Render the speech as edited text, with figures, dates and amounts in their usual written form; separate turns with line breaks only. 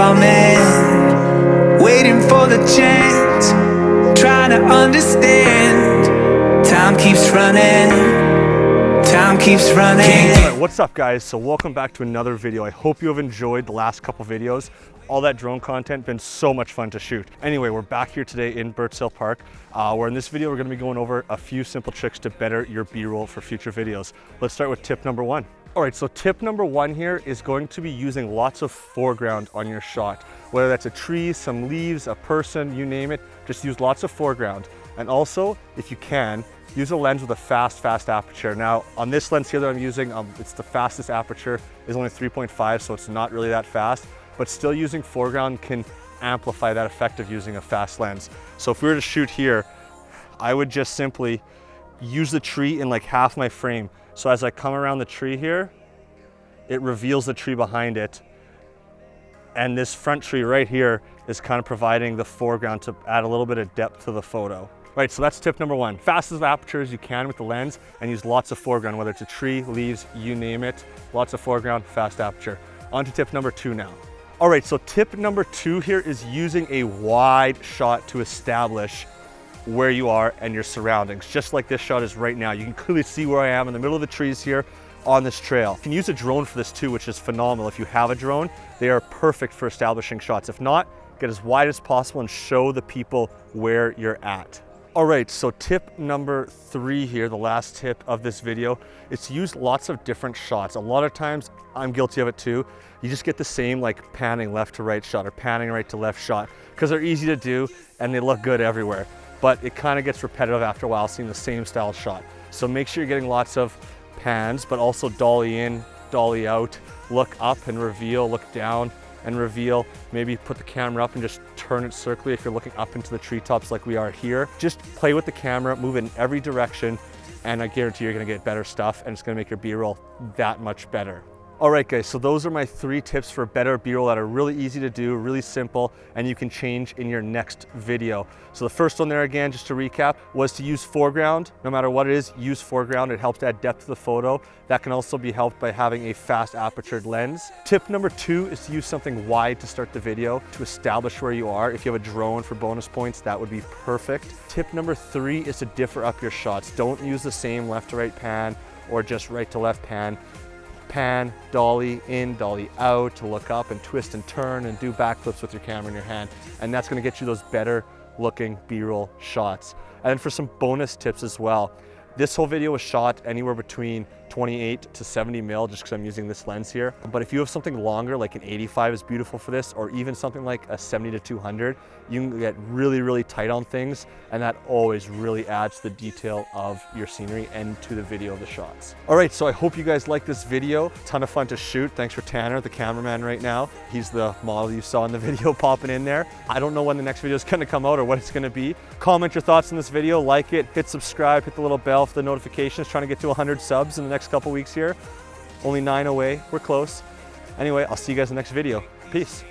coming, waiting for the chance, trying to understand. Time keeps running, time keeps running.
All right, what's up guys? So welcome back to another video. I hope you have enjoyed the last couple videos. All that drone content, been so much fun to shoot. Anyway, we're back here today in Birdsale Park, where in this video we're gonna be going over a few simple tricks to better your B-roll for future videos. Let's start with tip number one. All right, so tip number one here is going to be using lots of foreground on your shot. Whether that's a tree, some leaves, a person, you name it, just use lots of foreground. And also, if you can, use a lens with a fast aperture. Now, on this lens here that I'm using, it's the fastest aperture, is only 3.5, so it's not really that fast, but still using foreground can amplify that effect of using a fast lens. So if we were to shoot here, I would just simply use the tree in like half my frame. So as I come around the tree here, it reveals the tree behind it. And this front tree right here is kind of providing the foreground to add a little bit of depth to the photo. Right, so that's tip number one. Fastest aperture as you can with the lens and use lots of foreground, whether it's a tree, leaves, you name it. Lots of foreground, fast aperture. On to tip number two now. All right, so tip number two here is using a wide shot to establish where you are and your surroundings, just like this shot is right now. You can clearly see where I am in the middle of the trees here on this trail. You can use a drone for this too, which is phenomenal. If you have a drone, they are perfect for establishing shots. If not, get as wide as possible and show the people where you're at. All right, so tip number three here, the last tip of this video, is to use lots of different shots. A lot of times, I'm guilty of it too, you just get the same like panning left to right shot or panning right to left shot because they're easy to do and they look good everywhere. But it kind of gets repetitive after a while seeing the same style shot. So make sure you're getting lots of pans, but also dolly in, dolly out, look up and reveal, look down and reveal. Maybe put the camera up and just turn it circularly if you're looking up into the treetops like we are here. Just play with the camera, move in every direction, and I guarantee you're gonna get better stuff and it's gonna make your B-roll that much better. All right guys, so those are my three tips for better B-roll that are really easy to do, really simple, and you can change in your next video. So the first one there again, just to recap, was to use foreground. No matter what it is, use foreground. It helps to add depth to the photo. That can also be helped by having a fast apertured lens. Tip number two is to use something wide to start the video to establish where you are. If you have a drone for bonus points, that would be perfect. Tip number three is to differ up your shots. Don't use the same left to right pan or just right to left pan. Pan, dolly in, dolly out to look up and twist and turn and do backflips with your camera in your hand. And that's gonna get you those better looking B-roll shots. And then for some bonus tips as well, this whole video was shot anywhere between 28 to 70 mil just because I'm using this lens here. But if you have something longer, like an 85 is beautiful for this, or even something like a 70 to 200, you can get really tight on things, and that always really adds to the detail of your scenery and to the video of the shots. All right, so I hope you guys like this video. Ton of fun to shoot. Thanks for Tanner, the cameraman right now. He's the model you saw in the video popping in there. I don't know when the next video is gonna come out or what it's gonna be. Comment your thoughts on this video, like it, hit subscribe, hit the little bell for the notifications, trying to get to 100 subs in the next couple weeks here. Only 9 away, we're close. Anyway, I'll see you guys in the next video. Peace.